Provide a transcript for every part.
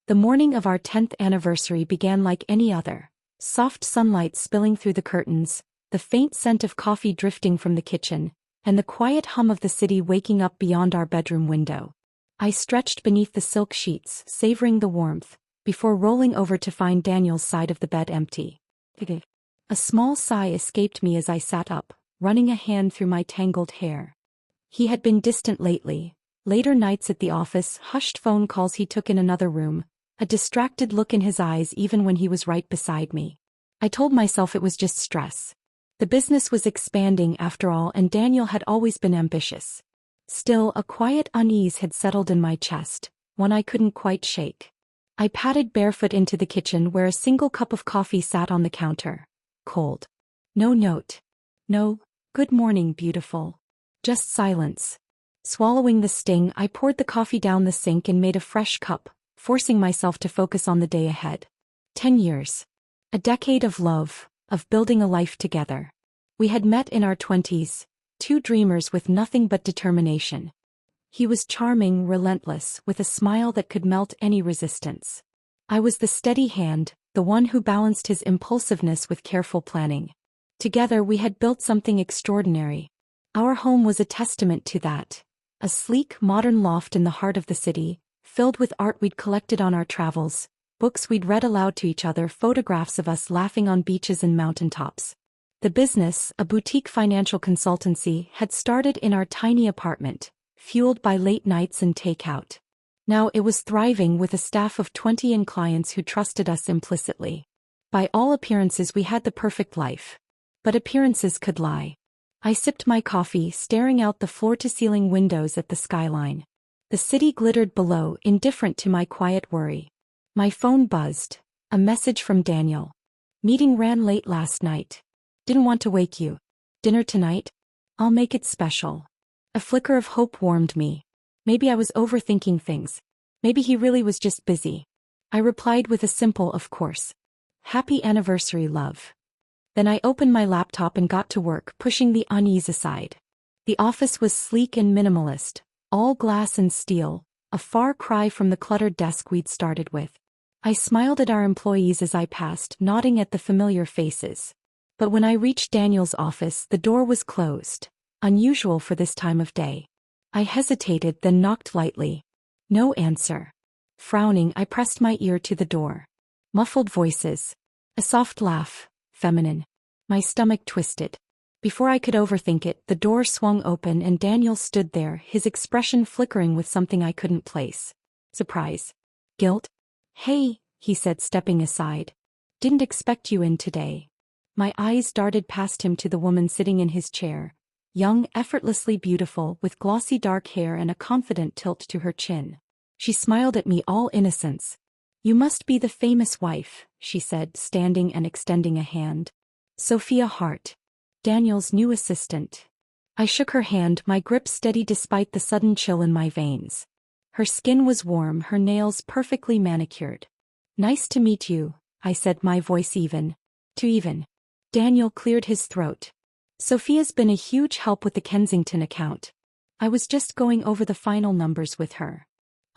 The morning of our 10th anniversary began like any other. Soft sunlight spilling through the curtains, the faint scent of coffee drifting from the kitchen, and the quiet hum of the city waking up beyond our bedroom window. I stretched beneath the silk sheets, savoring the warmth, before rolling over to find Daniel's side of the bed empty. A small sigh escaped me as I sat up, running a hand through my tangled hair. He had been distant lately. Later nights at the office, hushed phone calls he took in another room, a distracted look in his eyes even when he was right beside me. I told myself it was just stress. The business was expanding after all, and Daniel had always been ambitious. Still, a quiet unease had settled in my chest, one I couldn't quite shake. I padded barefoot into the kitchen where a single cup of coffee sat on the counter. Cold. No note. No, "Good morning, beautiful." Just silence. Swallowing the sting, I poured the coffee down the sink and made a fresh cup, forcing myself to focus on the day ahead. 10 years. A decade of love, of building a life together. We had met in our 20s, two dreamers with nothing but determination. He was charming, relentless, with a smile that could melt any resistance. I was the steady hand, the one who balanced his impulsiveness with careful planning. Together we had built something extraordinary. Our home was a testament to that. A sleek, modern loft in the heart of the city, filled with art we'd collected on our travels, books we'd read aloud to each other, photographs of us laughing on beaches and mountaintops. The business, a boutique financial consultancy, had started in our tiny apartment, fueled by late nights and takeout. Now it was thriving with a staff of 20 and clients who trusted us implicitly. By all appearances we had the perfect life. But appearances could lie. I sipped my coffee, staring out the floor-to-ceiling windows at the skyline. The city glittered below, indifferent to my quiet worry. My phone buzzed. A message from Daniel. "Meeting ran late last night. Didn't want to wake you. Dinner tonight? I'll make it special." A flicker of hope warmed me. Maybe I was overthinking things. Maybe he really was just busy. I replied with a simple "of course." "Happy anniversary, love." Then I opened my laptop and got to work, pushing the unease aside. The office was sleek and minimalist, all glass and steel, a far cry from the cluttered desk we'd started with. I smiled at our employees as I passed, nodding at the familiar faces. But when I reached Daniel's office, the door was closed, unusual for this time of day. I hesitated, then knocked lightly. No answer. Frowning, I pressed my ear to the door. Muffled voices. A soft laugh, feminine. My stomach twisted. Before I could overthink it, the door swung open and Daniel stood there, his expression flickering with something I couldn't place. Surprise. Guilt? "Hey," he said, stepping aside. "Didn't expect you in today." My eyes darted past him to the woman sitting in his chair. Young, effortlessly beautiful, with glossy dark hair and a confident tilt to her chin. She smiled at me, all innocence. "You must be the famous wife," she said, standing and extending a hand. "Sophia Hart. Daniel's new assistant." I shook her hand, my grip steady despite the sudden chill in my veins. Her skin was warm, her nails perfectly manicured. "Nice to meet you," I said, my voice even. Too even. Daniel cleared his throat. "Sophia's been a huge help with the Kensington account. I was just going over the final numbers with her."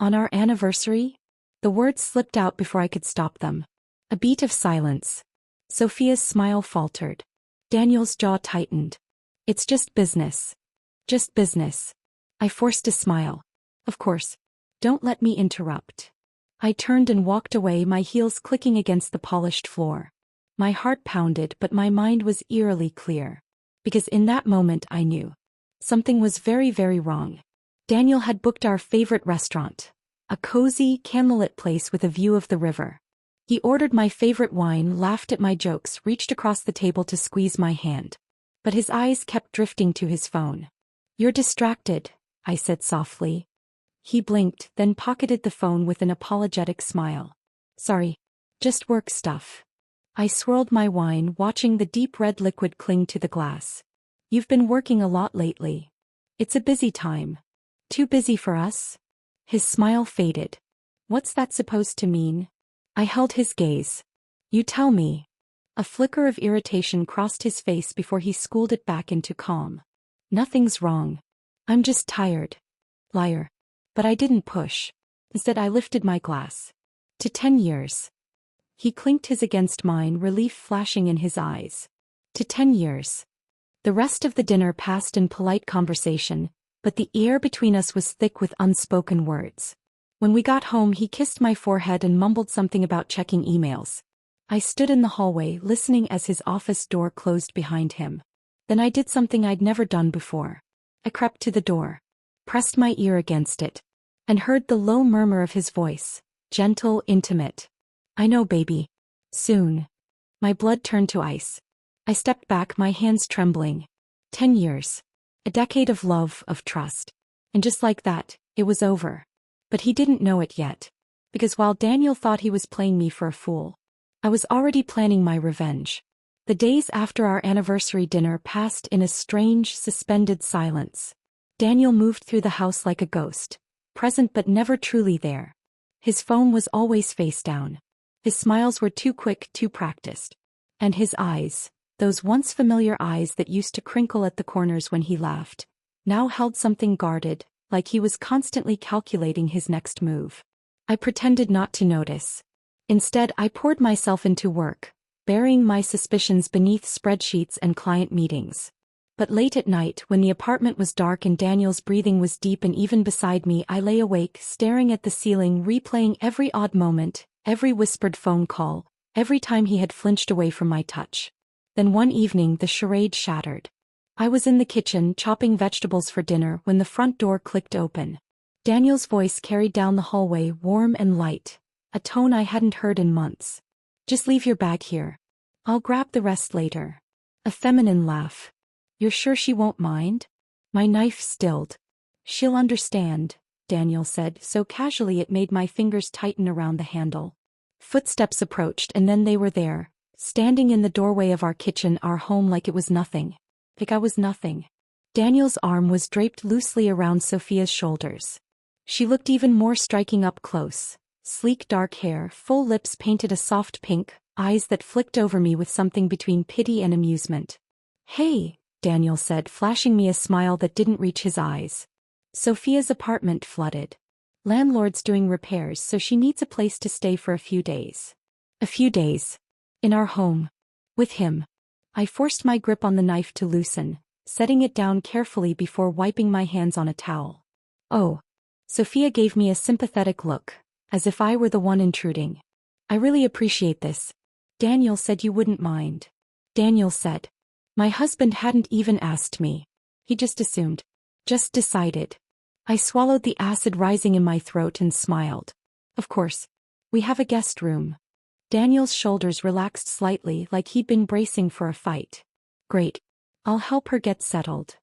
"On our anniversary?" The words slipped out before I could stop them. A beat of silence. Sophia's smile faltered. Daniel's jaw tightened. "It's just business. Just business." I forced a smile. "Of course. Don't let me interrupt." I turned and walked away, my heels clicking against the polished floor. My heart pounded, but my mind was eerily clear. Because in that moment I knew. Something was very, very wrong. Daniel had booked our favorite restaurant. A cozy, candlelit place with a view of the river. He ordered my favorite wine, laughed at my jokes, reached across the table to squeeze my hand. But his eyes kept drifting to his phone. "You're distracted," I said softly. He blinked, then pocketed the phone with an apologetic smile. "Sorry. Just work stuff." I swirled my wine, watching the deep red liquid cling to the glass. "You've been working a lot lately. It's a busy time." "Too busy for us?" His smile faded. "What's that supposed to mean?" I held his gaze. "You tell me." A flicker of irritation crossed his face before he schooled it back into calm. "Nothing's wrong. I'm just tired." Liar. But I didn't push. Instead I lifted my glass. To 10 years. He clinked his against mine, relief flashing in his eyes. To 10 years. The rest of the dinner passed in polite conversation, but the air between us was thick with unspoken words. When we got home, he kissed my forehead and mumbled something about checking emails. I stood in the hallway, listening as his office door closed behind him. Then I did something I'd never done before. I crept to the door, pressed my ear against it, and heard the low murmur of his voice, gentle, intimate. I know, baby. Soon. My blood turned to ice. I stepped back, my hands trembling. 10 years. A decade of love, of trust. And just like that, it was over. But he didn't know it yet. Because while Daniel thought he was playing me for a fool, I was already planning my revenge. The days after our anniversary dinner passed in a strange, suspended silence. Daniel moved through the house like a ghost, present but never truly there. His phone was always face down. His smiles were too quick, too practiced. And his eyes, those once familiar eyes that used to crinkle at the corners when he laughed, now held something guarded, like he was constantly calculating his next move. I pretended not to notice. Instead, I poured myself into work, burying my suspicions beneath spreadsheets and client meetings. But late at night, when the apartment was dark and Daniel's breathing was deep and even beside me, I lay awake, staring at the ceiling, replaying every odd moment, every whispered phone call, every time he had flinched away from my touch. Then one evening the charade shattered. I was in the kitchen, chopping vegetables for dinner, when the front door clicked open. Daniel's voice carried down the hallway, warm and light, a tone I hadn't heard in months. Just leave your bag here. I'll grab the rest later. A feminine laugh. You're sure she won't mind? My knife stilled. She'll understand, Daniel said, so casually it made my fingers tighten around the handle. Footsteps approached, and then they were there, standing in the doorway of our kitchen, our home, like it was nothing. Like I was nothing. Daniel's arm was draped loosely around Sophia's shoulders. She looked even more striking up close. Sleek dark hair, full lips painted a soft pink, eyes that flicked over me with something between pity and amusement. Hey, Daniel said, flashing me a smile that didn't reach his eyes. Sophia's apartment flooded. Landlord's doing repairs, so she needs a place to stay for a few days. A few days. In our home. With him. I forced my grip on the knife to loosen, setting it down carefully before wiping my hands on a towel. Oh. Sophia gave me a sympathetic look, as if I were the one intruding. I really appreciate this. Daniel said you wouldn't mind. Daniel said. My husband hadn't even asked me. He just assumed. Just decided. I swallowed the acid rising in my throat and smiled. Of course. We have a guest room. Daniel's shoulders relaxed slightly, like he'd been bracing for a fight. Great. I'll help her get settled.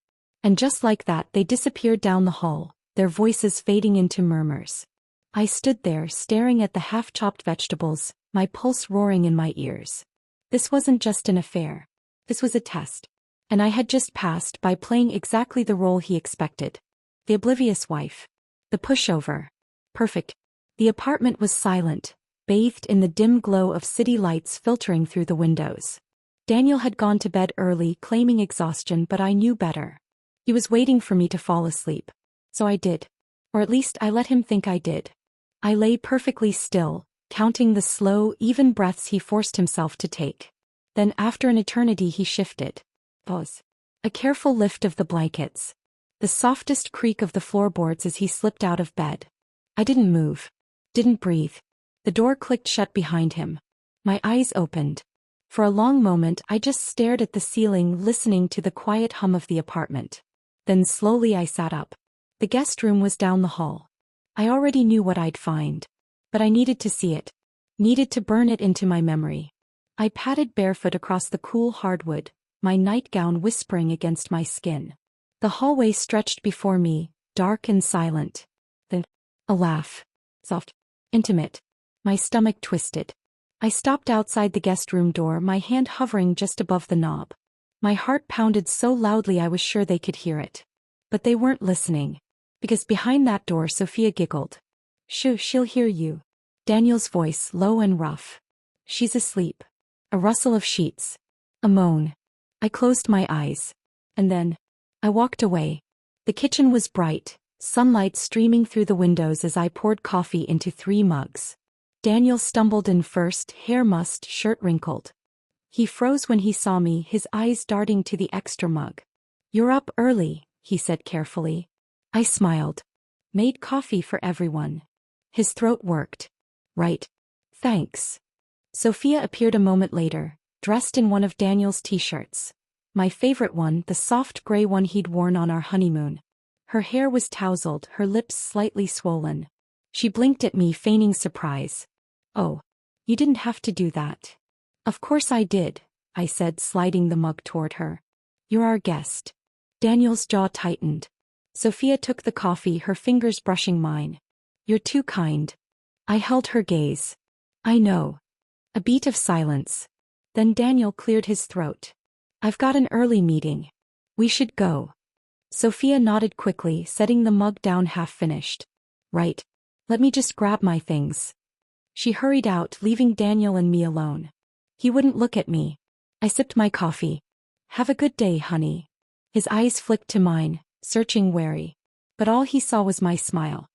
And just like that, they disappeared down the hall, their voices fading into murmurs. I stood there, staring at the half-chopped vegetables, my pulse roaring in my ears. This wasn't just an affair. This was a test. And I had just passed by playing exactly the role he expected. The oblivious wife. The pushover. Perfect. The apartment was silent, bathed in the dim glow of city lights filtering through the windows. Daniel had gone to bed early, claiming exhaustion, but I knew better. He was waiting for me to fall asleep. So I did. Or at least I let him think I did. I lay perfectly still, counting the slow, even breaths he forced himself to take. Then after an eternity he shifted. Pause. A careful lift of the blankets. The softest creak of the floorboards as he slipped out of bed. I didn't move. Didn't breathe. The door clicked shut behind him. My eyes opened. For a long moment I just stared at the ceiling, listening to the quiet hum of the apartment. Then slowly I sat up. The guest room was down the hall. I already knew what I'd find. But I needed to see it. Needed to burn it into my memory. I padded barefoot across the cool hardwood, my nightgown whispering against my skin. The hallway stretched before me, dark and silent. Then, a laugh. Soft. Intimate. My stomach twisted. I stopped outside the guest room door, my hand hovering just above the knob. My heart pounded so loudly I was sure they could hear it. But they weren't listening. Because behind that door Sophia giggled. She'll hear you. Daniel's voice, low and rough. She's asleep. A rustle of sheets. A moan. I closed my eyes. And then, I walked away. The kitchen was bright, sunlight streaming through the windows as I poured coffee into 3 mugs. Daniel stumbled in first, hair mussed, shirt wrinkled. He froze when he saw me, his eyes darting to the extra mug. "You're up early," he said carefully. I smiled. "Made coffee for everyone." His throat worked. "Right. Thanks." Sophia appeared a moment later, dressed in one of Daniel's t-shirts. My favorite one, the soft gray one he'd worn on our honeymoon. Her hair was tousled, her lips slightly swollen. She blinked at me, feigning surprise. "Oh, you didn't have to do that." "Of course I did," I said, sliding the mug toward her. "You're our guest." Daniel's jaw tightened. Sophia took the coffee, her fingers brushing mine. "You're too kind." I held her gaze. "I know." A beat of silence. Then Daniel cleared his throat. "I've got an early meeting. We should go." Sophia nodded quickly, setting the mug down half-finished. "Right. Let me just grab my things." She hurried out, leaving Daniel and me alone. He wouldn't look at me. I sipped my coffee. "Have a good day, honey." His eyes flicked to mine, searching, wary. But all he saw was my smile.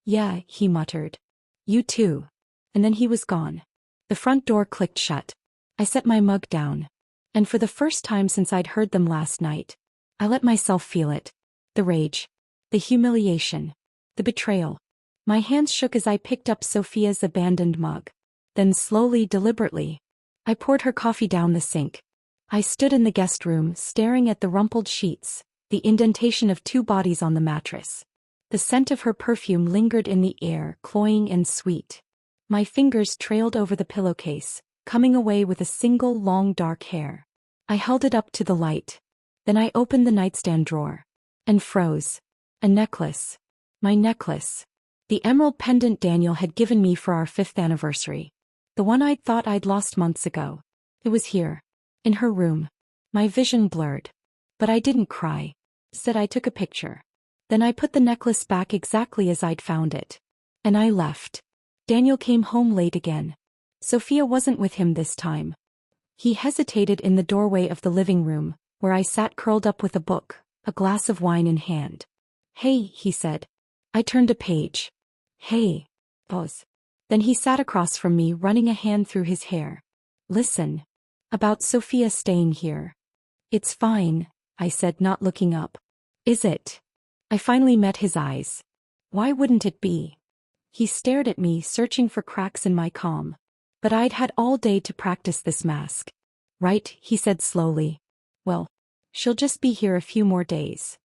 "Yeah," he muttered. "You too." And then he was gone. The front door clicked shut. I set my mug down. And for the first time since I'd heard them last night, I let myself feel it. The rage. The humiliation. The betrayal. My hands shook as I picked up Sophia's abandoned mug. Then slowly, deliberately, I poured her coffee down the sink. I stood in the guest room, staring at the rumpled sheets, the indentation of 2 bodies on the mattress. The scent of her perfume lingered in the air, cloying and sweet. My fingers trailed over the pillowcase, coming away with a single long dark hair. I held it up to the light. Then I opened the nightstand drawer. And froze. A necklace. My necklace. The emerald pendant Daniel had given me for our 5th anniversary. The one I'd thought I'd lost months ago. It was here. In her room. My vision blurred. But I didn't cry. Instead, I took a picture. Then I put the necklace back exactly as I'd found it. And I left. Daniel came home late again. Sophia wasn't with him this time. He hesitated in the doorway of the living room, where I sat curled up with a book, a glass of wine in hand. "Hey," he said. I turned a page. "Hey." Pause. Then he sat across from me, running a hand through his hair. "Listen. About Sophia staying here." "It's fine," I said, not looking up. "Is it?" I finally met his eyes. "Why wouldn't it be?" He stared at me, searching for cracks in my calm. "But I'd had all day to practice this mask." "Right," he said slowly. "Well, she'll just be here a few more days."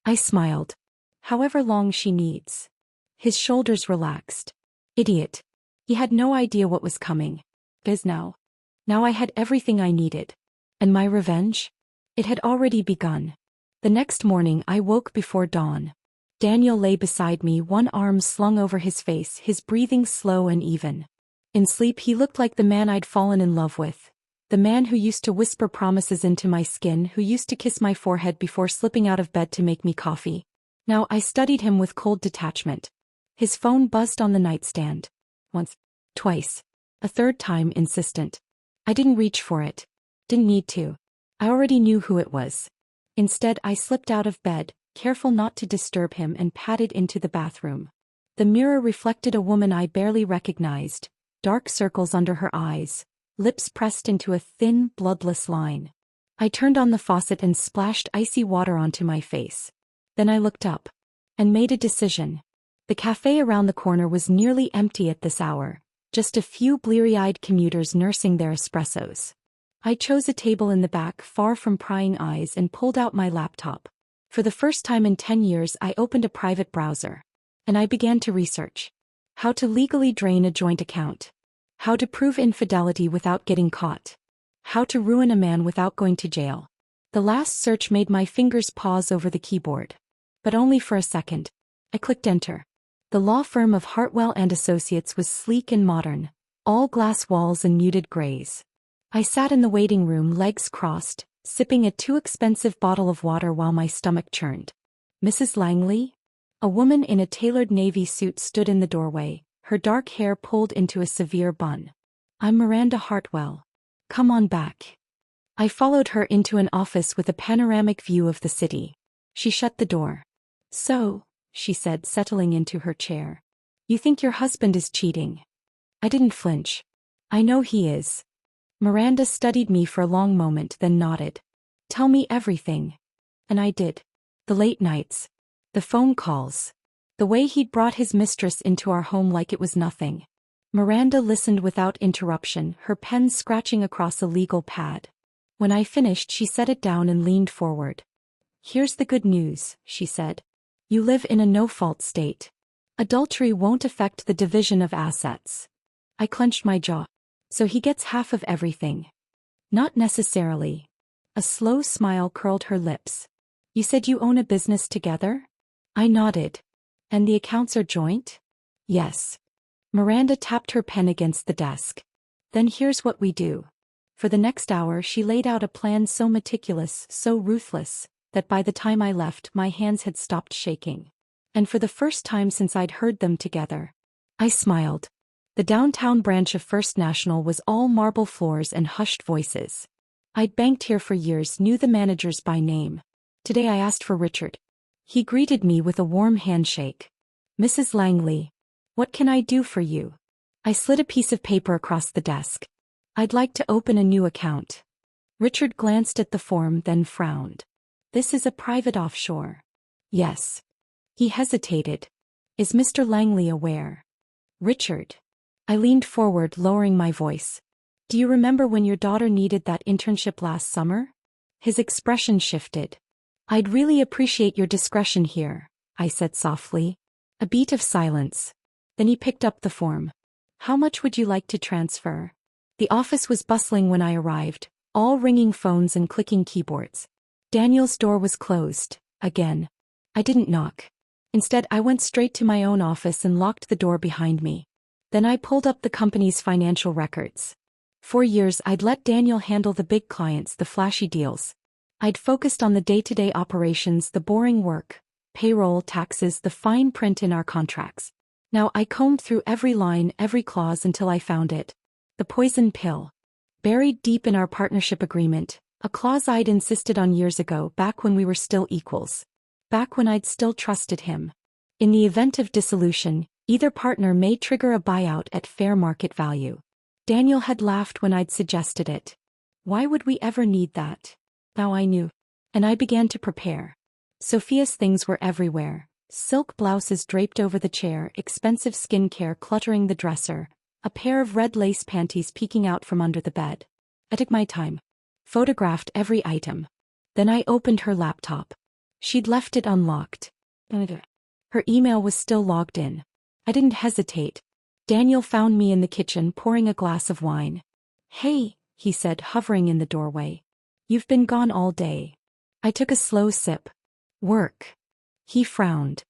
I smiled. "However long she needs." His shoulders relaxed. Idiot. He had no idea what was coming. Biz now. Now I had everything I needed. And my revenge? It had already begun. The next morning I woke before dawn. Daniel lay beside me, one arm slung over his face, his breathing slow and even. In sleep he looked like the man I'd fallen in love with. The man who used to whisper promises into my skin, who used to kiss my forehead before slipping out of bed to make me coffee. Now I studied him with cold detachment. His phone buzzed on the nightstand. Once. Twice. A third time, insistent. I didn't reach for it. Didn't need to. I already knew who it was. Instead, I slipped out of bed, careful not to disturb him, and padded into the bathroom. The mirror reflected a woman I barely recognized, dark circles under her eyes, lips pressed into a thin, bloodless line. I turned on the faucet and splashed icy water onto my face. Then I looked up. And made a decision. The cafe around the corner was nearly empty at this hour, just a few bleary-eyed commuters nursing their espressos. I chose a table in the back, far from prying eyes, and pulled out my laptop. For the first time in 10 years, I opened a private browser. And I began to research. How to legally drain a joint account. How to prove infidelity without getting caught. How to ruin a man without going to jail. The last search made my fingers pause over the keyboard. But only for a second. I clicked enter. The law firm of Hartwell and Associates was sleek and modern, all glass walls and muted grays. I sat in the waiting room, legs crossed, sipping a too expensive bottle of water while my stomach churned. "Mrs. Langley?" A woman in a tailored navy suit stood in the doorway, her dark hair pulled into a severe bun. "I'm Miranda Hartwell. Come on back." I followed her into an office with a panoramic view of the city. She shut the door. "So," she said, settling into her chair. "You think your husband is cheating?" I didn't flinch. I know he is. Miranda studied me for a long moment, then nodded. Tell me everything. And I did. The late nights. The phone calls. The way he'd brought his mistress into our home like it was nothing. Miranda listened without interruption, her pen scratching across a legal pad. When I finished, she set it down and leaned forward. Here's the good news, she said. You live in a no-fault state. Adultery won't affect the division of assets. I clenched my jaw. So he gets half of everything. Not necessarily. A slow smile curled her lips. You said you own a business together? I nodded. And the accounts are joint? Yes. Miranda tapped her pen against the desk. Then here's what we do. For the next hour she laid out a plan so meticulous, so ruthless, that by the time I left my hands had stopped shaking. And for the first time since I'd heard them together, I smiled. The downtown branch of First National was all marble floors and hushed voices. I'd banked here for years, knew the managers by name. Today I asked for Richard. He greeted me with a warm handshake. Mrs. Langley, what can I do for you? I slid a piece of paper across the desk. I'd like to open a new account. Richard glanced at the form, then frowned. This is a private offshore. Yes. He hesitated. Is Mr. Langley aware? Richard. I leaned forward, lowering my voice. Do you remember when your daughter needed that internship last summer? His expression shifted. I'd really appreciate your discretion here, I said softly. A beat of silence. Then he picked up the form. How much would you like to transfer? The office was bustling when I arrived, all ringing phones and clicking keyboards. Daniel's door was closed, again. I didn't knock. Instead, I went straight to my own office and locked the door behind me. Then I pulled up the company's financial records. For years I'd let Daniel handle the big clients, the flashy deals. I'd focused on the day-to-day operations, the boring work, payroll, taxes, the fine print in our contracts. Now I combed through every line, every clause until I found it. The poison pill. Buried deep in our partnership agreement, a clause I'd insisted on years ago, back when we were still equals. Back when I'd still trusted him. In the event of dissolution, either partner may trigger a buyout at fair market value. Daniel had laughed when I'd suggested it. Why would we ever need that? Now I knew. And I began to prepare. Sophia's things were everywhere. Silk blouses draped over the chair, expensive skincare cluttering the dresser, a pair of red lace panties peeking out from under the bed. I took my time. Photographed every item. Then I opened her laptop. She'd left it unlocked. Her email was still logged in. I didn't hesitate. Daniel found me in the kitchen pouring a glass of wine. Hey, he said, hovering in the doorway. You've been gone all day. I took a slow sip. Work. He frowned.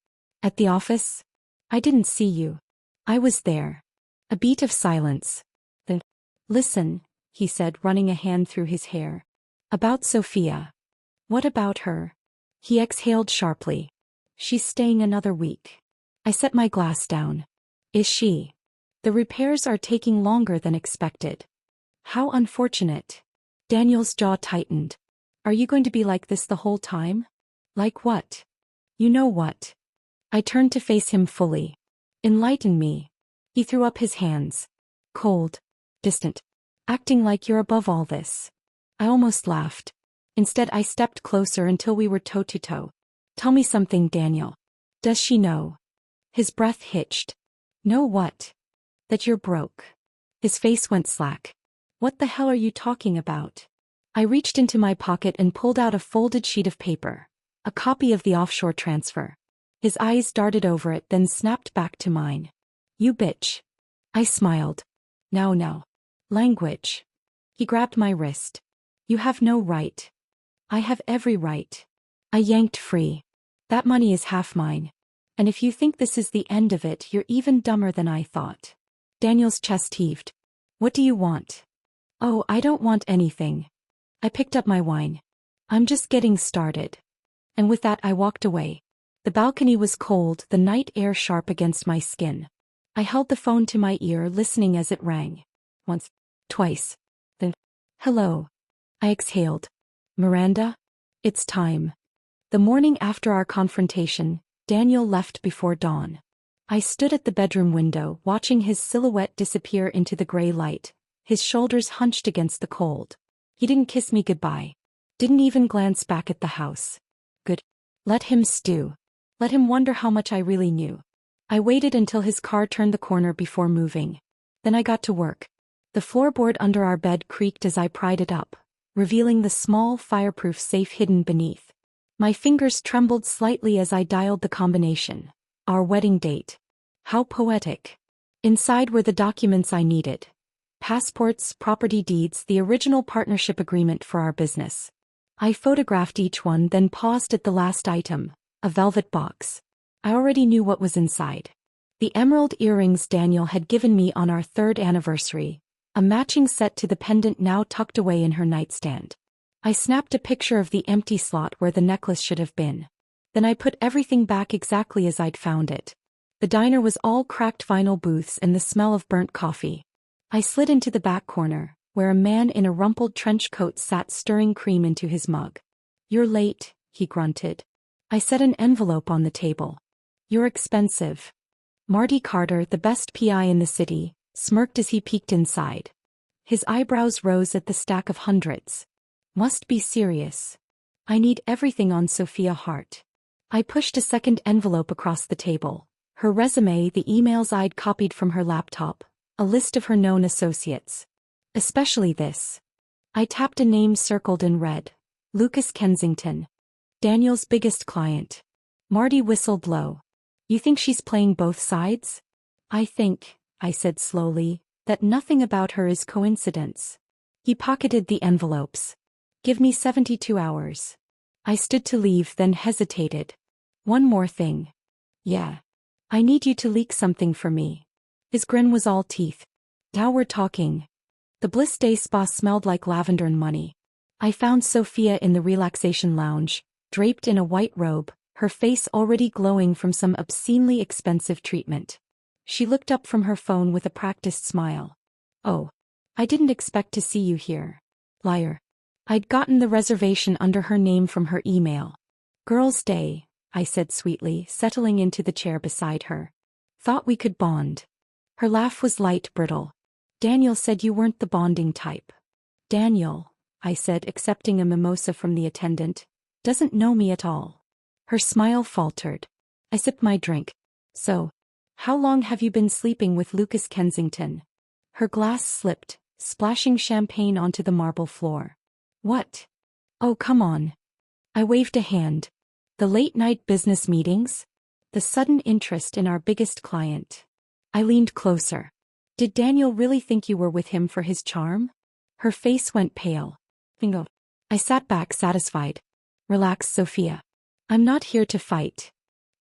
At the office? I didn't see you. I was there. A beat of silence. Then, listen, he said, running a hand through his hair. About Sophia. What about her? He exhaled sharply. She's staying another week. I set my glass down. Is she? The repairs are taking longer than expected. How unfortunate. Daniel's jaw tightened. Are you going to be like this the whole time? Like what? You know what? I turned to face him fully. Enlighten me. He threw up his hands. Cold. Distant. Acting like you're above all this. I almost laughed. Instead, I stepped closer until we were toe to toe. Tell me something, Daniel. Does she know? His breath hitched. Know what? That you're broke. His face went slack. What the hell are you talking about? I reached into my pocket and pulled out a folded sheet of paper. A copy of the offshore transfer. His eyes darted over it, then snapped back to mine. You bitch. I smiled. No. Language. He grabbed my wrist. You have no right. I have every right. I yanked free. That money is half mine. And if you think this is the end of it, you're even dumber than I thought. Daniel's chest heaved. What do you want? Oh, I don't want anything. I picked up my wine. I'm just getting started. And with that I walked away. The balcony was cold, the night air sharp against my skin. I held the phone to my ear, listening as it rang. Once, twice. Then, hello. I exhaled. Miranda? It's time. The morning after our confrontation, Daniel left before dawn. I stood at the bedroom window, watching his silhouette disappear into the gray light, his shoulders hunched against the cold. He didn't kiss me goodbye. Didn't even glance back at the house. Good. Let him stew. Let him wonder how much I really knew. I waited until his car turned the corner before moving. Then I got to work. The floorboard under our bed creaked as I pried it up, revealing the small fireproof safe hidden beneath. My fingers trembled slightly as I dialed the combination. Our wedding date. How poetic. Inside were the documents I needed. Passports, property deeds, the original partnership agreement for our business. I photographed each one, then paused at the last item, a velvet box. I already knew what was inside. The emerald earrings Daniel had given me on our 3rd anniversary, a matching set to the pendant now tucked away in her nightstand. I snapped a picture of the empty slot where the necklace should have been. Then I put everything back exactly as I'd found it. The diner was all cracked vinyl booths and the smell of burnt coffee. I slid into the back corner, where a man in a rumpled trench coat sat stirring cream into his mug. "You're late," he grunted. I set an envelope on the table. "You're expensive." Marty Carter, the best PI in the city, smirked as he peeked inside. His eyebrows rose at the stack of hundreds. "Must be serious. I need everything on Sophia Hart." I pushed a second envelope across the table. Her resume, the emails I'd copied from her laptop, a list of her known associates. Especially this. I tapped a name circled in red. Lucas Kensington. Daniel's biggest client. Marty whistled low. "You think she's playing both sides?" "I think," I said slowly, "that nothing about her is coincidence." He pocketed the envelopes. "Give me 72 hours. I stood to leave, then hesitated. "One more thing." "Yeah. I need you to leak something for me." His grin was all teeth. "Now we're talking." The Bliss Day spa smelled like lavender and money. I found Sophia in the relaxation lounge, draped in a white robe, her face already glowing from some obscenely expensive treatment. She looked up from her phone with a practiced smile. "Oh. I didn't expect to see you here." Liar. I'd gotten the reservation under her name from her email. "Girls' Day," I said sweetly, settling into the chair beside her. "Thought we could bond." Her laugh was light, brittle. "Daniel said you weren't the bonding type." "Daniel," I said, accepting a mimosa from the attendant, "doesn't know me at all." Her smile faltered. I sipped my drink. "So, how long have you been sleeping with Lucas Kensington?" Her glass slipped, splashing champagne onto the marble floor. "What? Oh, come on." I waved a hand. "The late-night business meetings? The sudden interest in our biggest client." I leaned closer. "Did Daniel really think you were with him for his charm?" Her face went pale. "Bingo." I sat back, satisfied. "Relax, Sophia. I'm not here to fight."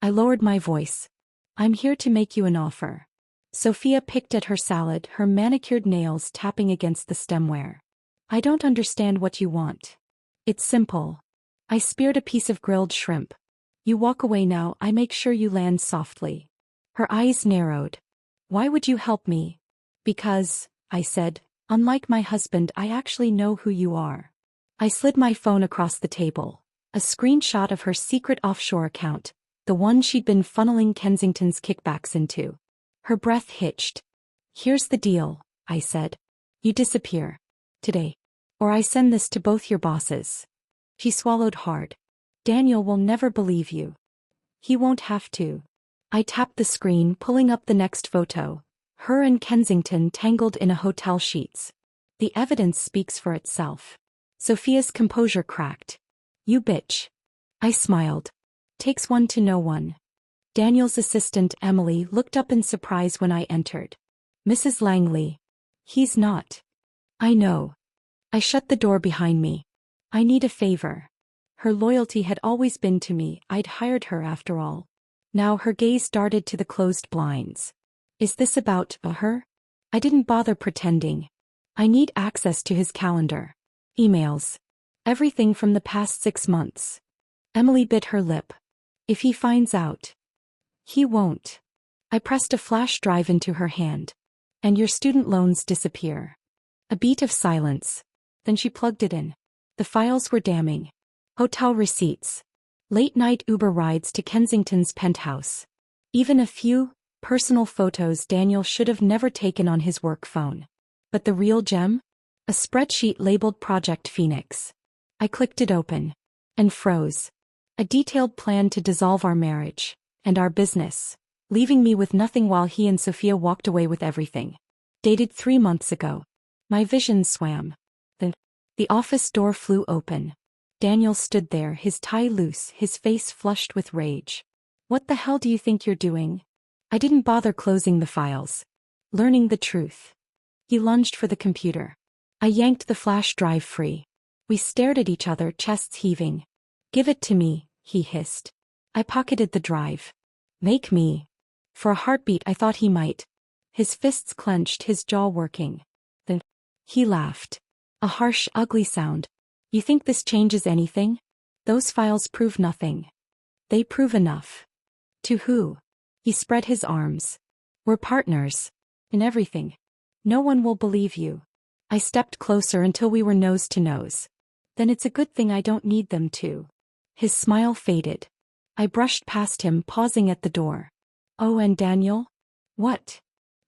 I lowered my voice. "I'm here to make you an offer." Sophia picked at her salad, her manicured nails tapping against the stemware. "I don't understand what you want." "It's simple." I speared a piece of grilled shrimp. "You walk away now, I make sure you land softly." Her eyes narrowed. "Why would you help me?" "Because," I said, "unlike my husband, I actually know who you are." I slid my phone across the table. A screenshot of her secret offshore account, the one she'd been funneling Kensington's kickbacks into. Her breath hitched. "Here's the deal," I said. "You disappear. Today. Or I send this to both your bosses." She swallowed hard. "Daniel will never believe you." "He won't have to." I tapped the screen, pulling up the next photo. Her and Kensington tangled in a hotel sheets. The evidence speaks for itself. Sophia's composure cracked. "You bitch." I smiled. "Takes one to know one." Daniel's assistant, Emily, looked up in surprise when I entered. "Mrs. Langley." "He's not." "I know." I shut the door behind me. "I need a favor." Her loyalty had always been to me, I'd hired her after all. Now her gaze darted to the closed blinds. "Is this about her?" I didn't bother pretending. "I need access to his calendar. Emails. Everything from the past 6 months." Emily bit her lip. "If he finds out." "He won't." I pressed a flash drive into her hand. "And your student loans disappear." A beat of silence. Then she plugged it in. The files were damning. Hotel receipts. Late-night Uber rides to Kensington's penthouse. Even a few personal photos Daniel should have never taken on his work phone. But the real gem? A spreadsheet labeled Project Phoenix. I clicked it open. And froze. A detailed plan to dissolve our marriage. And our business. Leaving me with nothing while he and Sophia walked away with everything. Dated 3 months ago. My vision swam. Then, the office door flew open. Daniel stood there, his tie loose, his face flushed with rage. What the hell do you think you're doing? I didn't bother closing the files. Learning the truth. He lunged for the computer. I yanked the flash drive free. We stared at each other, chests heaving. Give it to me, he hissed. I pocketed the drive. Make me. For a heartbeat I thought he might. His fists clenched, his jaw working. Then, he laughed. A harsh, ugly sound. You think this changes anything? Those files prove nothing. They prove enough. To who? He spread his arms. We're partners. In everything. No one will believe you. I stepped closer until we were nose to nose. Then it's a good thing I don't need them to. His smile faded. I brushed past him, pausing at the door. Oh, and Daniel? What?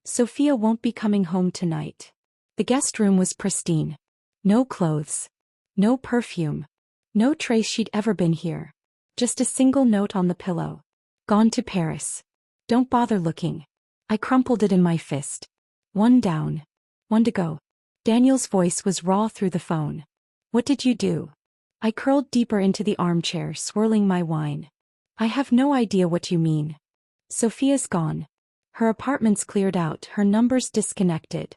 Sophia won't be coming home tonight. The guest room was pristine. No clothes. No perfume. No trace she'd ever been here. Just a single note on the pillow. Gone to Paris. Don't bother looking. I crumpled it in my fist. One down. One to go. Daniel's voice was raw through the phone. What did you do? I curled deeper into the armchair, swirling my wine. I have no idea what you mean. Sophia's gone. Her apartment's cleared out, her numbers disconnected.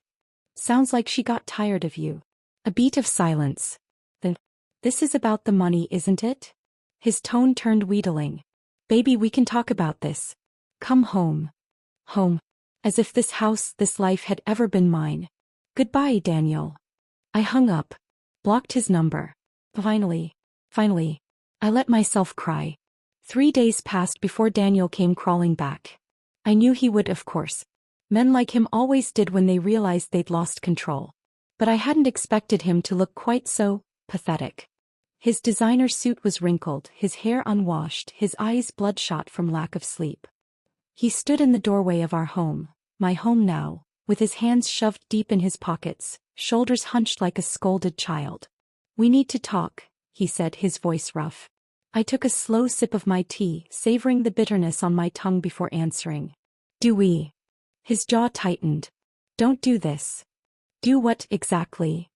Sounds like she got tired of you. A beat of silence. Then, this is about the money, isn't it? His tone turned wheedling. Baby, we can talk about this. Come home. Home. As if this house, this life had ever been mine. Goodbye, Daniel. I hung up. Blocked his number. Finally. I let myself cry. 3 days passed before Daniel came crawling back. I knew he would, of course. Men like him always did when they realized they'd lost control. But I hadn't expected him to look quite so pathetic. His designer suit was wrinkled, his hair unwashed, his eyes bloodshot from lack of sleep. He stood in the doorway of our home, my home now, with his hands shoved deep in his pockets, shoulders hunched like a scolded child. We need to talk, he said, his voice rough. I took a slow sip of my tea, savoring the bitterness on my tongue before answering. Do we? His jaw tightened. Don't do this. Do what exactly?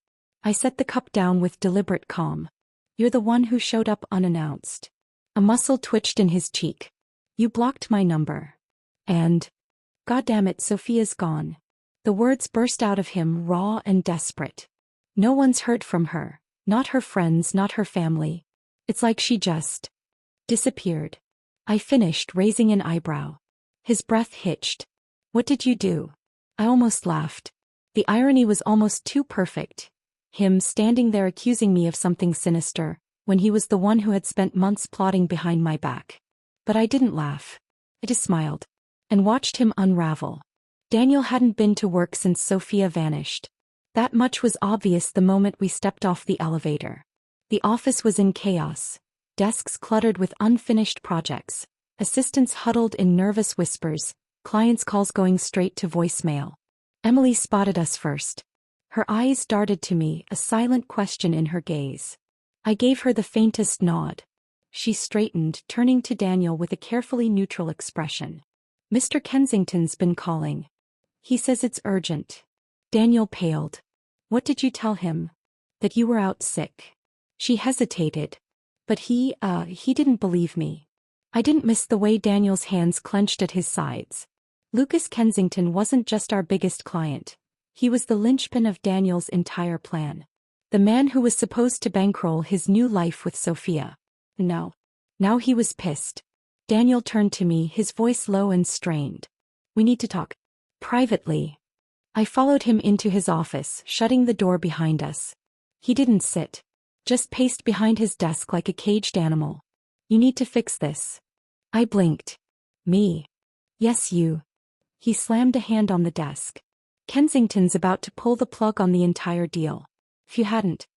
I set the cup down with deliberate calm. You're the one who showed up unannounced. A muscle twitched in his cheek. You blocked my number. And, goddammit, Sophia's gone. The words burst out of him raw and desperate. No one's heard from her, not her friends, not her family. It's like she just disappeared. I finished, raising an eyebrow. His breath hitched. What did you do? I almost laughed. The irony was almost too perfect. Him standing there accusing me of something sinister, when he was the one who had spent months plotting behind my back. But I didn't laugh. I just smiled. And watched him unravel. Daniel hadn't been to work since Sophia vanished. That much was obvious the moment we stepped off the elevator. The office was in chaos. Desks cluttered with unfinished projects. Assistants huddled in nervous whispers. Clients' calls going straight to voicemail. Emily spotted us first. Her eyes darted to me, a silent question in her gaze. I gave her the faintest nod. She straightened, turning to Daniel with a carefully neutral expression. Mr. Kensington's been calling. He says it's urgent. Daniel paled. What did you tell him? That you were out sick. She hesitated. But he didn't believe me. I didn't miss the way Daniel's hands clenched at his sides. Lucas Kensington wasn't just our biggest client. He was the linchpin of Daniel's entire plan. The man who was supposed to bankroll his new life with Sophia. Now he was pissed. Daniel turned to me, his voice low and strained. We need to talk. Privately. I followed him into his office, shutting the door behind us. He didn't sit. Just paced behind his desk like a caged animal. You need to fix this. I blinked. Me? Yes, you. He slammed a hand on the desk. Kensington's about to pull the plug on the entire deal. If you hadn't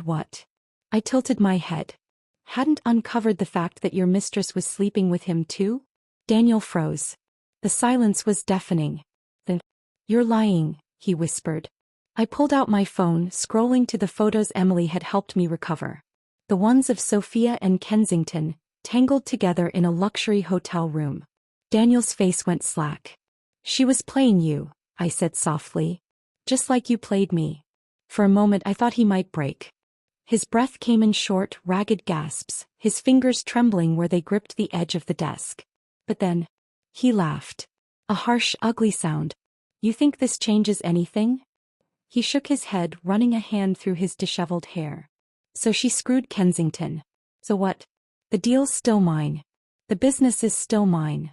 what? I tilted my head. Hadn't uncovered the fact that your mistress was sleeping with him too? Daniel froze. The silence was deafening. You're lying, he whispered. I pulled out my phone, scrolling to the photos Emily had helped me recover. The ones of Sophia and Kensington, tangled together in a luxury hotel room. Daniel's face went slack. She was playing you, I said softly. Just like you played me. For a moment I thought he might break. His breath came in short, ragged gasps, his fingers trembling where they gripped the edge of the desk. But then, he laughed. A harsh, ugly sound. You think this changes anything? He shook his head, running a hand through his disheveled hair. So she screwed Kensington. So what? The deal's still mine. The business is still mine.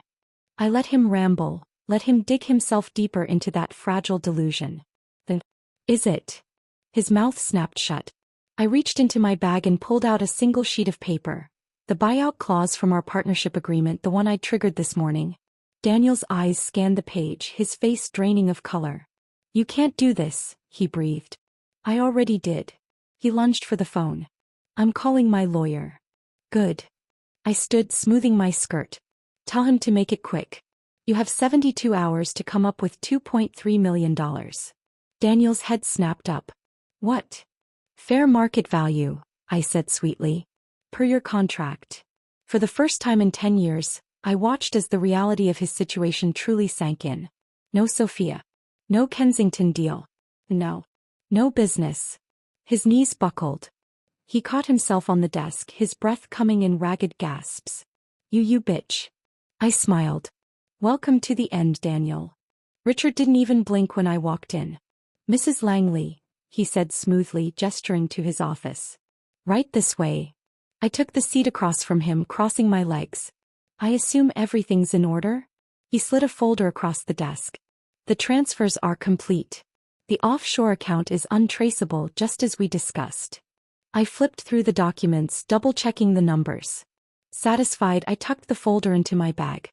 I let him ramble, let him dig himself deeper into that fragile delusion. Then, is it? His mouth snapped shut. I reached into my bag and pulled out a single sheet of paper. The buyout clause from our partnership agreement, the one I triggered this morning. Daniel's eyes scanned the page, his face draining of color. You can't do this, he breathed. I already did. He lunged for the phone. I'm calling my lawyer. Good. I stood, smoothing my skirt. Tell him to make it quick. You have 72 hours to come up with $2.3 million. Daniel's head snapped up. What? Fair market value, I said sweetly. Per your contract. For the first time in 10 years, I watched as the reality of his situation truly sank in. No Sophia. No Kensington deal. No. No business. His knees buckled. He caught himself on the desk, his breath coming in ragged gasps. You bitch. I smiled. Welcome to the end, Daniel. Richard didn't even blink when I walked in. Mrs. Langley, he said smoothly, gesturing to his office. Right this way. I took the seat across from him, crossing my legs. I assume everything's in order? He slid a folder across the desk. The transfers are complete. The offshore account is untraceable, just as we discussed. I flipped through the documents, double-checking the numbers. Satisfied, I tucked the folder into my bag.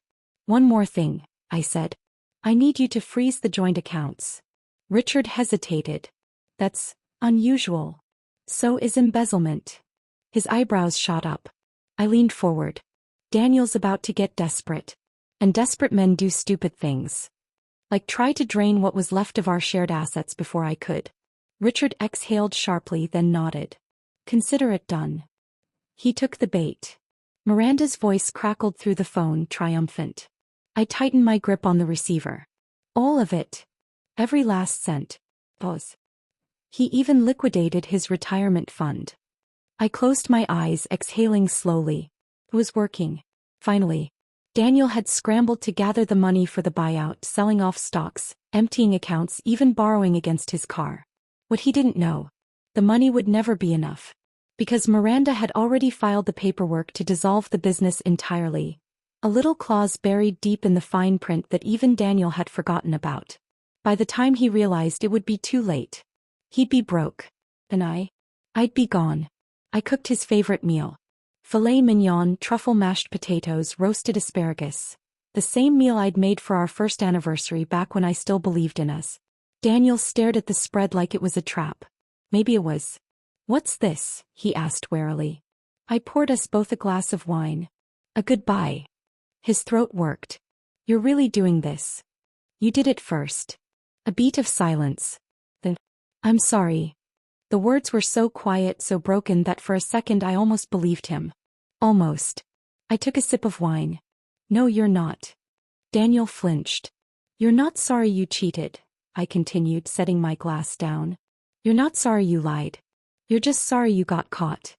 One more thing, I said. I need you to freeze the joint accounts. Richard hesitated. That's unusual. So is embezzlement. His eyebrows shot up. I leaned forward. Daniel's about to get desperate. And desperate men do stupid things. Like try to drain what was left of our shared assets before I could. Richard exhaled sharply, then nodded. Consider it done. He took the bait. Miranda's voice crackled through the phone, triumphant. I tightened my grip on the receiver. All of it. Every last cent. Pause. He even liquidated his retirement fund. I closed my eyes, exhaling slowly. It was working. Finally. Daniel had scrambled to gather the money for the buyout, selling off stocks, emptying accounts, even borrowing against his car. What he didn't know. The money would never be enough. Because Miranda had already filed the paperwork to dissolve the business entirely. A little clause buried deep in the fine print that even Daniel had forgotten about. By the time he realized, it would be too late. He'd be broke. And I'd be gone. I cooked his favorite meal. Filet mignon, truffle mashed potatoes, roasted asparagus. The same meal I'd made for our first anniversary back when I still believed in us. Daniel stared at the spread like it was a trap. Maybe it was. What's this? He asked warily. I poured us both a glass of wine. A goodbye. His throat worked. You're really doing this. You did it first. A beat of silence. Then, I'm sorry. The words were so quiet, so broken that for a second I almost believed him. Almost. I took a sip of wine. No, you're not. Daniel flinched. You're not sorry you cheated, I continued, setting my glass down. You're not sorry you lied. You're just sorry you got caught.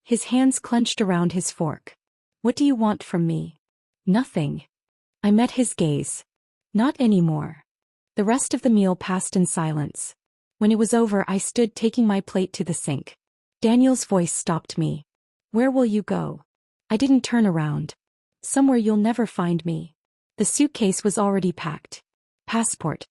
His hands clenched around his fork. What do you want from me? Nothing. I met his gaze. Not anymore. The rest of the meal passed in silence. When it was over, I stood taking my plate to the sink. Daniel's voice stopped me. Where will you go? I didn't turn around. Somewhere you'll never find me. The suitcase was already packed. Passport.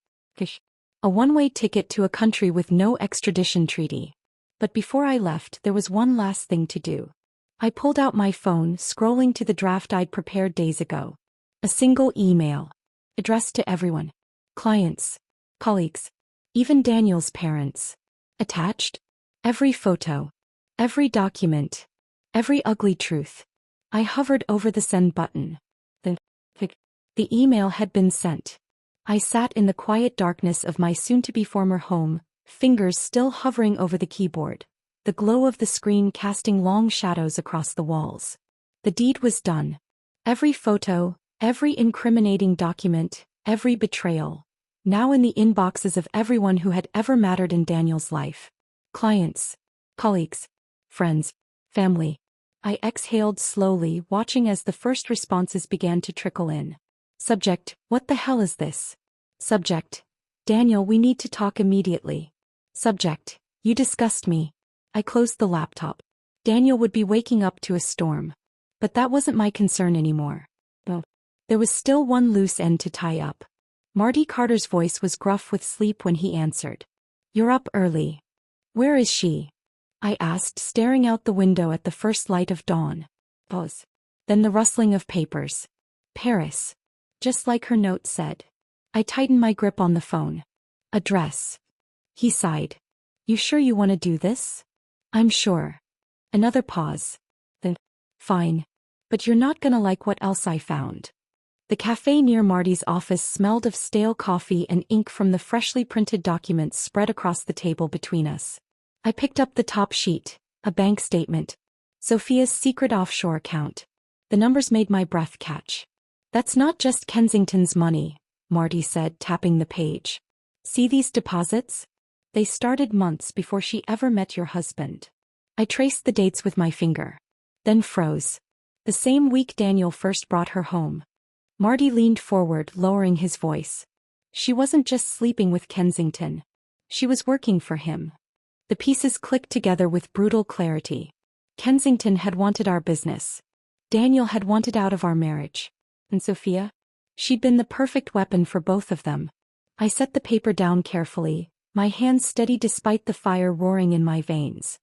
A one-way ticket to a country with no extradition treaty. But before I left, there was one last thing to do. I pulled out my phone, scrolling to the draft I'd prepared days ago. A single email. Addressed to everyone. Clients. Colleagues. Even Daniel's parents. Attached. Every photo. Every document. Every ugly truth. I hovered over the send button. The The email had been sent. I sat in the quiet darkness of my soon-to-be former home, fingers still hovering over the keyboard, the glow of the screen casting long shadows across the walls. The deed was done. Every photo, every incriminating document, every betrayal, now in the inboxes of everyone who had ever mattered in Daniel's life. Clients, colleagues, friends, family. I exhaled slowly, watching as the first responses began to trickle in. Subject, what the hell is this? Subject, Daniel, we need to talk immediately. Subject, you disgust me. I closed the laptop. Daniel would be waking up to a storm. But that wasn't my concern anymore. Oh. There was still one loose end to tie up. Marty Carter's voice was gruff with sleep when he answered. You're up early. Where is she? I asked, staring out the window at the first light of dawn. Pause. Then the rustling of papers. Paris. Just like her note said. I tightened my grip on the phone. Address. He sighed. You sure you want to do this? I'm sure. Another pause. Then, fine. But you're not gonna like what else I found. The cafe near Marty's office smelled of stale coffee and ink from the freshly printed documents spread across the table between us. I picked up the top sheet, a bank statement. Sophia's secret offshore account. The numbers made my breath catch. That's not just Kensington's money, Marty said, tapping the page. See these deposits? They started months before she ever met your husband. I traced the dates with my finger. Then froze. The same week Daniel first brought her home. Marty leaned forward, lowering his voice. She wasn't just sleeping with Kensington. She was working for him. The pieces clicked together with brutal clarity. Kensington had wanted our business. Daniel had wanted out of our marriage. And Sophia? She'd been the perfect weapon for both of them. I set the paper down carefully, my hands steady despite the fire roaring in my veins.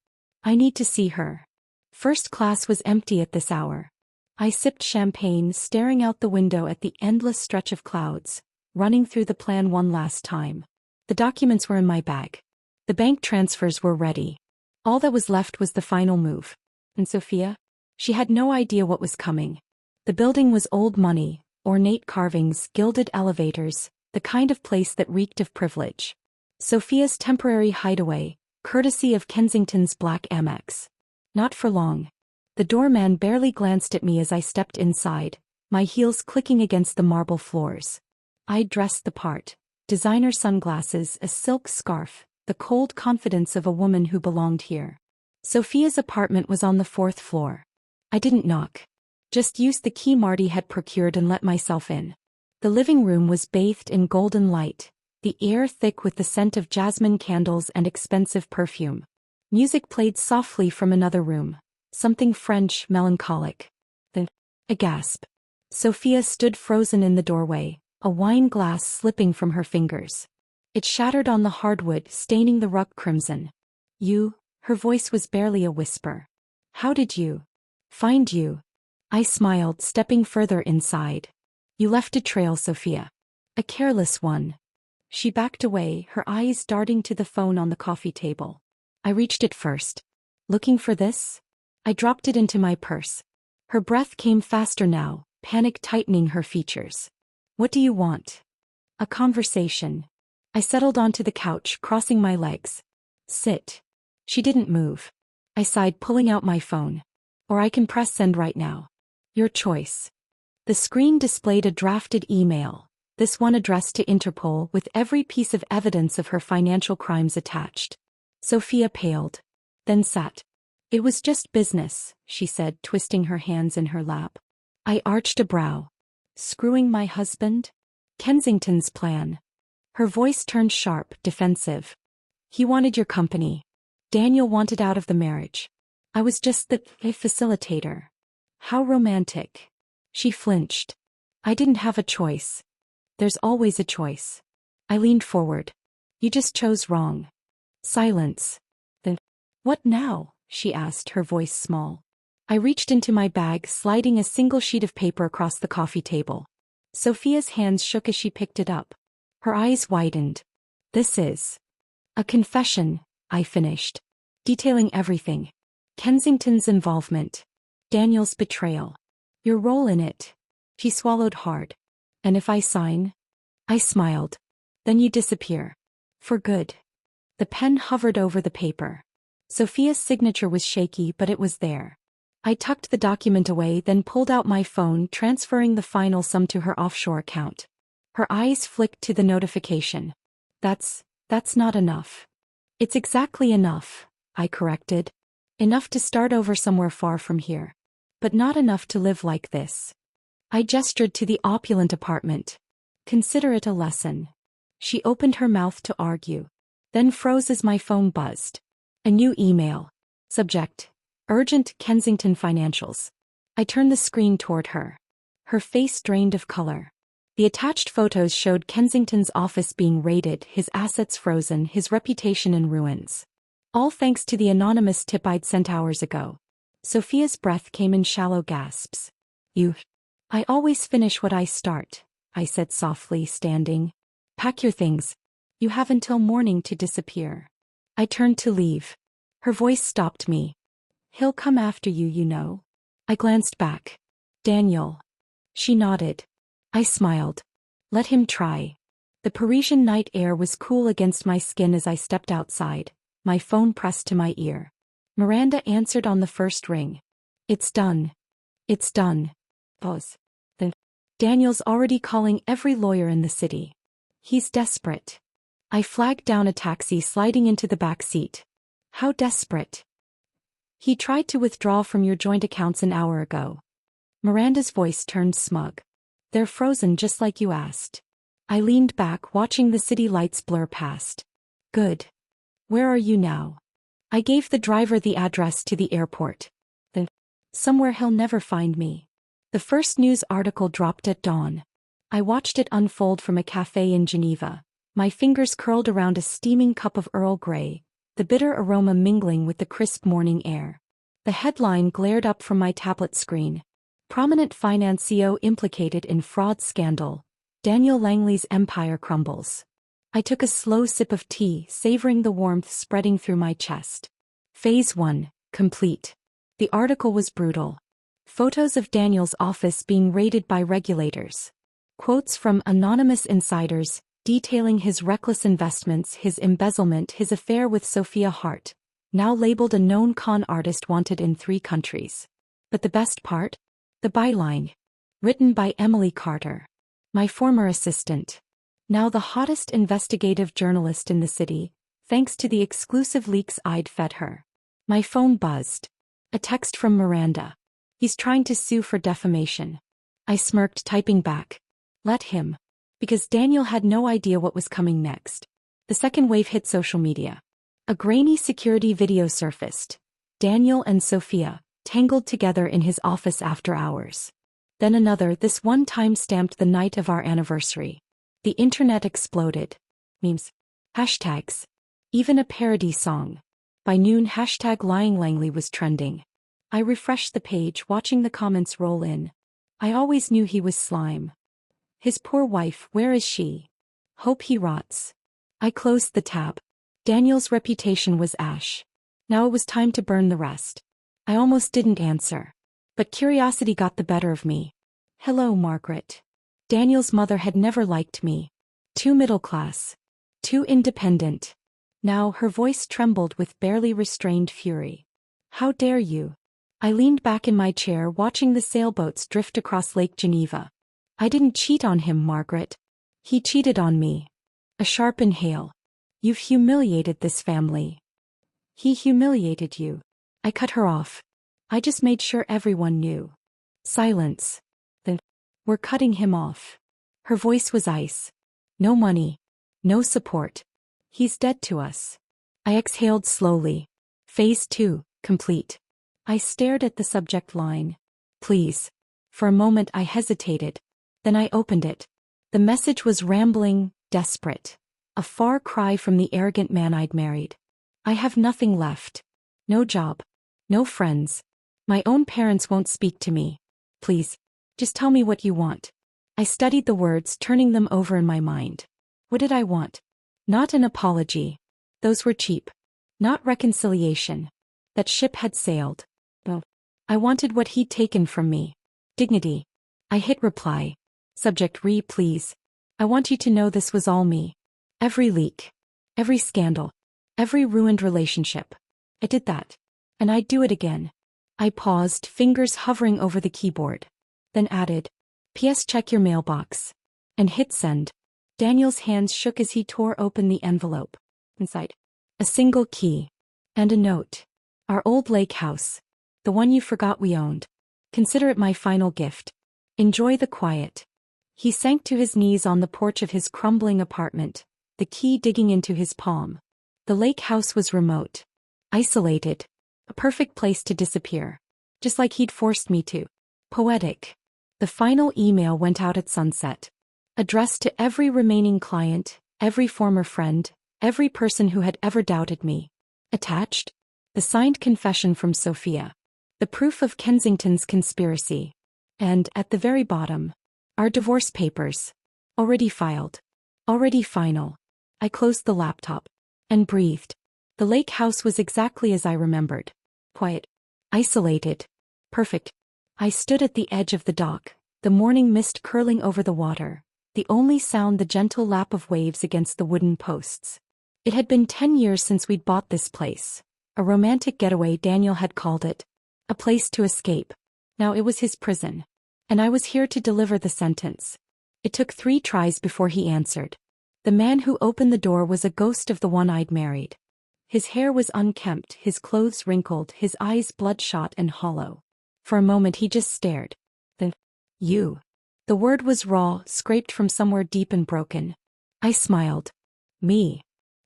I need to see her. First class was empty at this hour. I sipped champagne, staring out the window at the endless stretch of clouds, running through the plan one last time. The documents were in my bag. The bank transfers were ready. All that was left was the final move. And Sophia? She had no idea what was coming. The building was old money, ornate carvings, gilded elevators, the kind of place that reeked of privilege. Sophia's temporary hideaway, courtesy of Kensington's black Amex. Not for long. The doorman barely glanced at me as I stepped inside, my heels clicking against the marble floors. I dressed the part. Designer sunglasses, a silk scarf, the cold confidence of a woman who belonged here. Sophia's apartment was on the 4th floor. I didn't knock. Just used the key Marty had procured and let myself in. The living room was bathed in golden light, the air thick with the scent of jasmine candles and expensive perfume. Music played softly from another room, something French, melancholic. Then, a gasp. Sophia stood frozen in the doorway, a wine glass slipping from her fingers. It shattered on the hardwood, staining the rug crimson. You, her voice was barely a whisper. How did you find you? I smiled, stepping further inside. You left a trail, Sophia. A careless one. She backed away, her eyes darting to the phone on the coffee table. I reached it first. Looking for this? I dropped it into my purse. Her breath came faster now, panic tightening her features. What do you want? A conversation. I settled onto the couch, crossing my legs. Sit. She didn't move. I sighed, pulling out my phone. Or I can press send right now. Your choice. The screen displayed a drafted email, this one addressed to Interpol with every piece of evidence of her financial crimes attached. Sophia paled. Then sat. It was just business, she said, twisting her hands in her lap. I arched a brow. Screwing my husband? Kensington's plan. Her voice turned sharp, defensive. He wanted your company. Daniel wanted out of the marriage. I was just the facilitator. How romantic. She flinched. I didn't have a choice. There's always a choice. I leaned forward. You just chose wrong. Silence. Then, what now? She asked, her voice small. I reached into my bag, sliding a single sheet of paper across the coffee table. Sophia's hands shook as she picked it up. Her eyes widened. This is a confession, I finished, detailing everything. Kensington's involvement. Daniel's betrayal. Your role in it. She swallowed hard. And if I sign? I smiled. Then you disappear. For good. The pen hovered over the paper. Sophia's signature was shaky, but it was there. I tucked the document away, then pulled out my phone, transferring the final sum to her offshore account. Her eyes flicked to the notification. That's not enough. It's exactly enough, I corrected. Enough to start over somewhere far from here. But not enough to live like this. I gestured to the opulent apartment. Consider it a lesson. She opened her mouth to argue, then froze as my phone buzzed. A new email. Subject: Urgent Kensington Financials. I turned the screen toward her. Her face drained of color. The attached photos showed Kensington's office being raided, his assets frozen, his reputation in ruins. All thanks to the anonymous tip I'd sent hours ago. Sophia's breath came in shallow gasps. I always finish what I start, I said softly, standing. Pack your things. You have until morning to disappear. I turned to leave. Her voice stopped me. He'll come after you, you know. I glanced back. Daniel. She nodded. I smiled. Let him try. The Parisian night air was cool against my skin as I stepped outside, my phone pressed to my ear. Miranda answered on the first ring. It's done. It's done. Pause. Daniel's already calling every lawyer in the city. He's desperate. I flagged down a taxi, sliding into the back seat. How desperate? He tried to withdraw from your joint accounts an hour ago. Miranda's voice turned smug. They're frozen just like you asked. I leaned back, watching the city lights blur past. Good. Where are you now? I gave the driver the address to the airport. Somewhere he'll never find me. The first news article dropped at dawn. I watched it unfold from a cafe in Geneva, my fingers curled around a steaming cup of Earl Grey, the bitter aroma mingling with the crisp morning air. The headline glared up from my tablet screen. Prominent finance CEO implicated in fraud scandal. Daniel Langley's empire crumbles. I took a slow sip of tea, savoring the warmth spreading through my chest. Phase 1, complete. The article was brutal. Photos of Daniel's office being raided by regulators. Quotes from anonymous insiders, detailing his reckless investments, his embezzlement, his affair with Sophia Hart, now labeled a known con artist wanted in 3 countries. But the best part? The byline. Written by Emily Carter. My former assistant. Now the hottest investigative journalist in the city, thanks to the exclusive leaks I'd fed her. My phone buzzed. A text from Miranda. He's trying to sue for defamation. I smirked, typing back. Let him. Because Daniel had no idea what was coming next. The second wave hit social media. A grainy security video surfaced. Daniel and Sophia, tangled together in his office after hours. Then another, this one time stamped the night of our anniversary. The internet exploded. Memes. Hashtags. Even a parody song. By noon, hashtag Lying Langley was trending. I refreshed the page, watching the comments roll in. I always knew he was slime. His poor wife, where is she? Hope he rots. I closed the tab. Daniel's reputation was ash. Now it was time to burn the rest. I almost didn't answer. But curiosity got the better of me. Hello, Margaret. Daniel's mother had never liked me. Too middle class. Too independent. Now her voice trembled with barely restrained fury. How dare you? I leaned back in my chair, watching the sailboats drift across Lake Geneva. I didn't cheat on him, Margaret. He cheated on me. A sharp inhale. You've humiliated this family. He humiliated you. I cut her off. I just made sure everyone knew. Silence. We're cutting him off. Her voice was ice. No money. No support. He's dead to us. I exhaled slowly. Phase 2, complete. I stared at the subject line. Please. For a moment I hesitated. Then I opened it. The message was rambling, desperate. A far cry from the arrogant man I'd married. I have nothing left. No job. No friends. My own parents won't speak to me. Please. Just tell me what you want. I studied the words, turning them over in my mind. What did I want? Not an apology. Those were cheap. Not reconciliation. That ship had sailed. I wanted what he'd taken from me. Dignity. I hit reply. Subject re please. I want you to know this was all me. Every leak. Every scandal. Every ruined relationship. I did that. And I'd do it again. I paused, fingers hovering over the keyboard. Then added, P.S. check your mailbox. And hit send. Daniel's hands shook as he tore open the envelope. Inside, a single key. And a note. Our old lake house. The one you forgot we owned. Consider it my final gift. Enjoy the quiet. He sank to his knees on the porch of his crumbling apartment, the key digging into his palm. The lake house was remote. Isolated. A perfect place to disappear. Just like he'd forced me to. Poetic. The final email went out at sunset. Addressed to every remaining client, every former friend, every person who had ever doubted me. Attached? The signed confession from Sophia. The proof of Kensington's conspiracy. And, at the very bottom, our divorce papers. Already filed. Already final. I closed the laptop. And breathed. The lake house was exactly as I remembered. Quiet. Isolated. Perfect. I stood at the edge of the dock, the morning mist curling over the water, the only sound the gentle lap of waves against the wooden posts. It had been 10 years since we'd bought this place. A romantic getaway, Daniel had called it. A place to escape. Now it was his prison. And I was here to deliver the sentence. It took 3 tries before he answered. The man who opened the door was a ghost of the one I'd married. His hair was unkempt, his clothes wrinkled, his eyes bloodshot and hollow. For a moment he just stared. Then, you. The word was raw, scraped from somewhere deep and broken. I smiled. Me.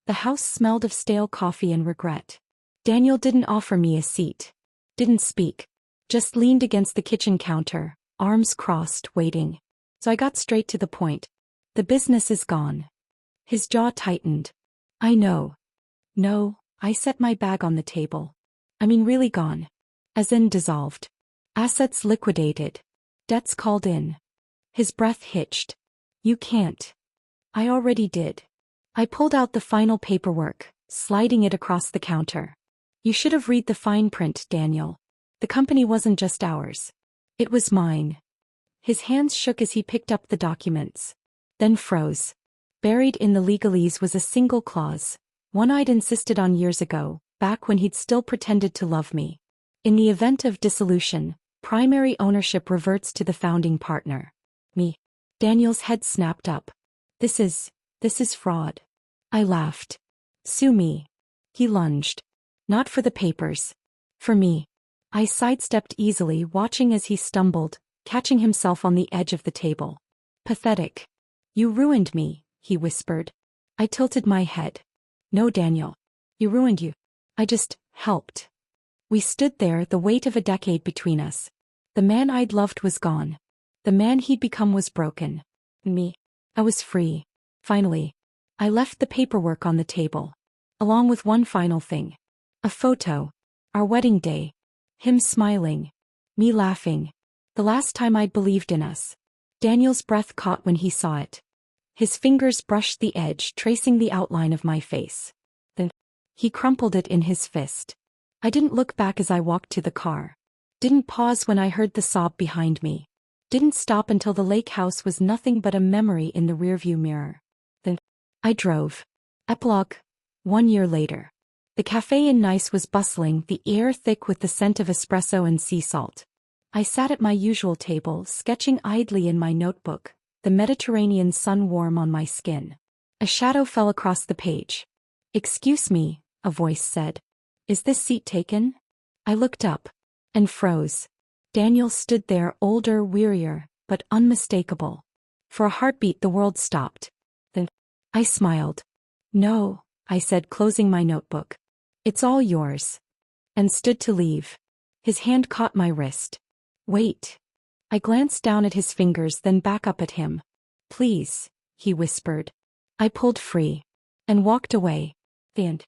The house smelled of stale coffee and regret. Daniel didn't offer me a seat. Didn't speak. Just leaned against the kitchen counter, arms crossed, waiting. So I got straight to the point. The business is gone. His jaw tightened. I know. No, I set my bag on the table. I mean really gone. As in dissolved. Assets liquidated. Debts called in. His breath hitched. You can't. I already did. I pulled out the final paperwork, sliding it across the counter. You should have read the fine print, Daniel. The company wasn't just ours. It was mine. His hands shook as he picked up the documents. Then froze. Buried in the legalese was a single clause. One I'd insisted on years ago, back when he'd still pretended to love me. In the event of dissolution, primary ownership reverts to the founding partner. Me. Daniel's head snapped up. This is fraud. I laughed. Sue me. He lunged. Not for the papers. For me. I sidestepped easily, watching as he stumbled, catching himself on the edge of the table. Pathetic. You ruined me, he whispered. I tilted my head. No, Daniel. You ruined you. I just helped. We stood there, the weight of a decade between us. The man I'd loved was gone. The man he'd become was broken. Me. I was free. Finally. I left the paperwork on the table. Along with one final thing. A photo. Our wedding day. Him smiling. Me laughing. The last time I'd believed in us. Daniel's breath caught when he saw it. His fingers brushed the edge, tracing the outline of my face. Then, he crumpled it in his fist. I didn't look back as I walked to the car. Didn't pause when I heard the sob behind me. Didn't stop until the lake house was nothing but a memory in the rearview mirror. Then, I drove. Epilogue. 1 year later. The cafe in Nice was bustling, the air thick with the scent of espresso and sea salt. I sat at my usual table, sketching idly in my notebook, the Mediterranean sun warm on my skin. A shadow fell across the page. Excuse me, a voice said. Is this seat taken? I looked up. And froze. Daniel stood there, older, wearier, but unmistakable. For a heartbeat the world stopped. Then, I smiled. No, I said, closing my notebook. It's all yours. And stood to leave. His hand caught my wrist. Wait. I glanced down at his fingers, then back up at him. Please, he whispered. I pulled free. And walked away. The end.